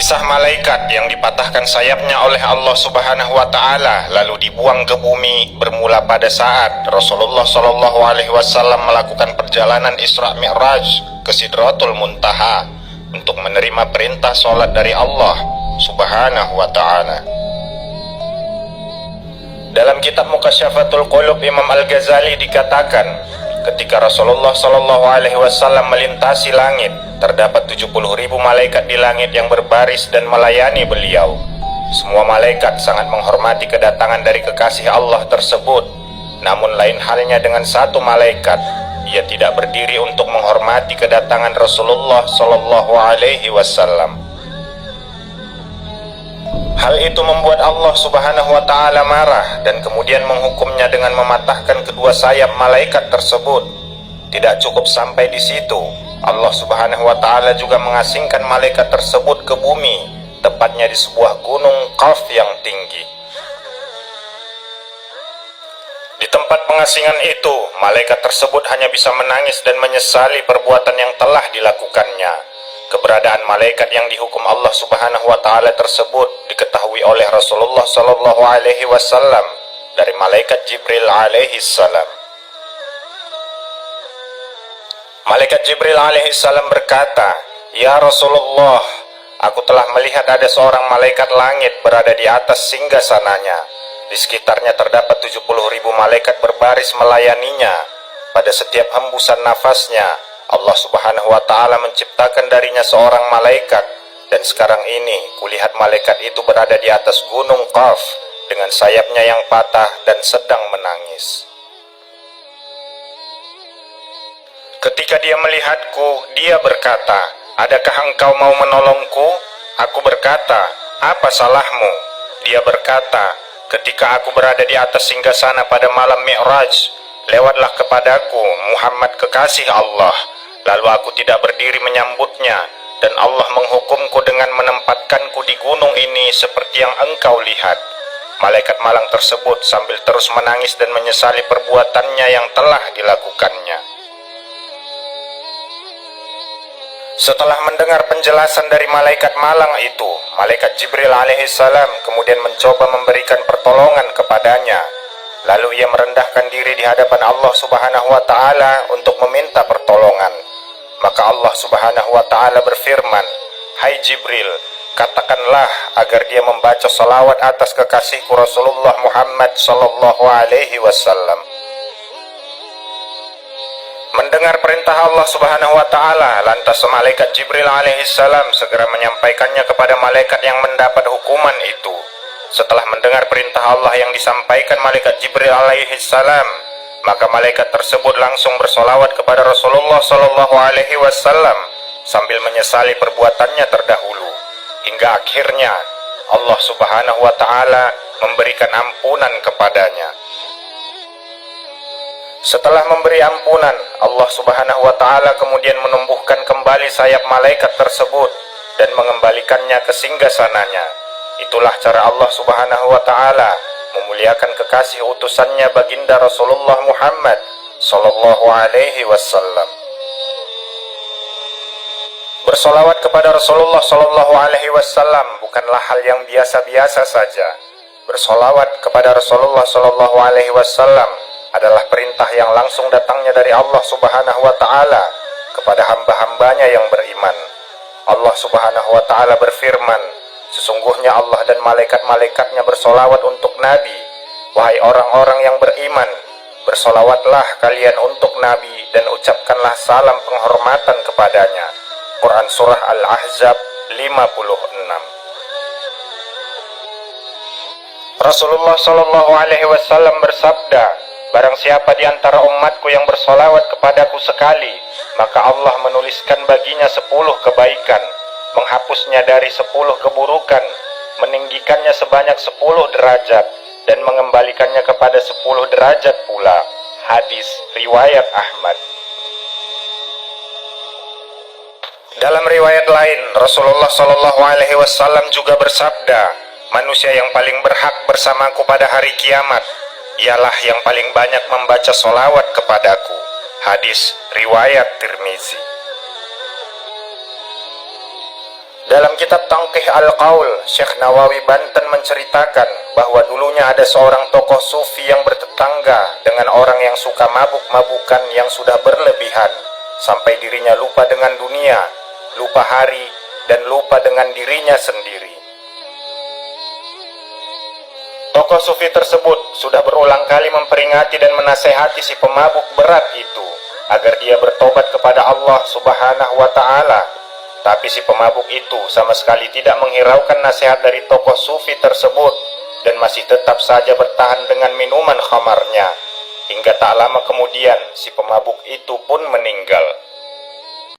Kisah malaikat yang dipatahkan sayapnya oleh Allah Subhanahu wa Ta'ala lalu dibuang ke bumi bermula pada saat Rasulullah Shallallahu Alaihi Wasallam melakukan perjalanan Isra Mi'raj ke Sidratul Muntaha untuk menerima perintah sholat dari Allah Subhanahu wa Ta'ala. Dalam kitab Mukasyafatul Qulub, Imam Al-Ghazali dikatakan, ketika Rasulullah Shallallahu Alaihi Wasallam melintasi langit, terdapat 70.000 malaikat di langit yang berbaris dan melayani beliau. Semua malaikat sangat menghormati kedatangan dari kekasih Allah tersebut. Namun lain halnya dengan satu malaikat, ia tidak berdiri untuk menghormati kedatangan Rasulullah Shallallahu Alaihi Wasallam. Hal itu membuat Allah Subhanahu wa Ta'ala marah dan kemudian menghukumnya dengan mematahkan kedua sayap malaikat tersebut. Tidak cukup sampai di situ, Allah Subhanahu wa Ta'ala juga mengasingkan malaikat tersebut ke bumi, tepatnya di sebuah gunung Qaf yang tinggi. Di tempat pengasingan itu, malaikat tersebut hanya bisa menangis dan menyesali perbuatan yang telah dilakukannya. Keberadaan malaikat yang dihukum Allah Subhanahu wa Ta'ala tersebut diketahui oleh Rasulullah Sallallahu Alaihi Wasallam dari malaikat Jibril alaihi salam. Malaikat Jibril alaihi salam berkata, "Ya Rasulullah, aku telah melihat ada seorang malaikat langit berada di atas singgasananya. Di sekitarnya terdapat 70.000 malaikat berbaris melayaninya. Pada setiap hembusan nafasnya, Allah Subhanahu wa Ta'ala menciptakan darinya seorang malaikat, dan sekarang ini kulihat malaikat itu berada di atas gunung Qaf dengan sayapnya yang patah dan sedang menangis. Ketika dia melihatku, dia berkata, 'Adakah engkau mau menolongku?' Aku berkata, 'Apa salahmu?' Dia berkata, 'Ketika aku berada di atas singgasana pada malam Mi'raj, lewatlah kepadaku Muhammad kekasih Allah. Lalu aku tidak berdiri menyambutnya, dan Allah menghukumku dengan menempatkanku di gunung ini seperti yang engkau lihat.' Malaikat malang tersebut sambil terus menangis dan menyesali perbuatannya yang telah dilakukannya. Setelah mendengar penjelasan dari malaikat malang itu, malaikat Jibril alaihissalam kemudian mencoba memberikan pertolongan kepadanya. Lalu ia merendahkan diri di hadapan Allah Subhanahu wa Ta'ala untuk meminta pertolongan. Maka Allah Subhanahu wa Ta'ala berfirman, "Hai Jibril, katakanlah agar dia membaca salawat atas kekasihku Rasulullah Muhammad Sallallahu Alaihi Wasallam." Mendengar perintah Allah Subhanahu wa Ta'ala, lantas malaikat Jibril alaihissalam segera menyampaikannya kepada malaikat yang mendapat hukuman itu. Setelah mendengar perintah Allah yang disampaikan malaikat Jibril alaihissalam, maka malaikat tersebut langsung bersolawat kepada Rasulullah Sallallahu Alaihi Wasallam sambil menyesali perbuatannya terdahulu, hingga akhirnya Allah Subhanahu wa Ta'ala memberikan ampunan kepadanya. Setelah memberi ampunan, Allah Subhanahu wa Ta'ala kemudian menumbuhkan kembali sayap malaikat tersebut dan mengembalikannya ke singgasananya. Itulah cara Allah Subhanahu wa Ta'ala memuliakan kekasih utusannya baginda Rasulullah Muhammad Sallallahu Alaihi Wasallam. Bersolawat kepada Rasulullah Sallallahu Alaihi Wasallam bukanlah hal yang biasa-biasa saja. Bersolawat kepada Rasulullah Sallallahu Alaihi Wasallam adalah perintah yang langsung datangnya dari Allah Subhanahu wa Ta'ala kepada hamba-hambanya yang beriman. Allah Subhanahu wa Ta'ala berfirman, "Sesungguhnya Allah dan malaikat-malaikatnya bersolawat untuk Nabi. Wahai orang-orang yang beriman, bersolawatlah kalian untuk Nabi dan ucapkanlah salam penghormatan kepadanya." Quran Surah Al-Ahzab 56. Rasulullah Sallallahu Alaihi Wasallam bersabda, "Barang siapa di antara umatku yang bersolawat kepadaku sekali, maka Allah menuliskan baginya 10 kebaikan, menghapusnya dari 10 keburukan, meninggikannya sebanyak 10 derajat, dan mengembalikannya kepada 10 derajat pula." Hadis riwayat Ahmad. Dalam riwayat lain, Rasulullah Sallallahu Alaihi Wasallam juga bersabda, "Manusia yang paling berhak bersamaku pada hari kiamat ialah yang paling banyak membaca solawat kepadaku." Hadis riwayat Tirmizi. Dalam kitab Tanqih Al-Qaul, Syekh Nawawi Banten menceritakan bahwa dulunya ada seorang tokoh sufi yang bertetangga dengan orang yang suka mabuk-mabukan yang sudah berlebihan, sampai dirinya lupa dengan dunia, lupa hari, dan lupa dengan dirinya sendiri. Tokoh sufi tersebut sudah berulang kali memperingati dan menasehati si pemabuk berat itu agar dia bertobat kepada Allah Subhanahu wa Ta'ala. Tapi si pemabuk itu sama sekali tidak menghiraukan nasihat dari tokoh sufi tersebut dan masih tetap saja bertahan dengan minuman khamarnya. Hingga tak lama kemudian si pemabuk itu pun meninggal.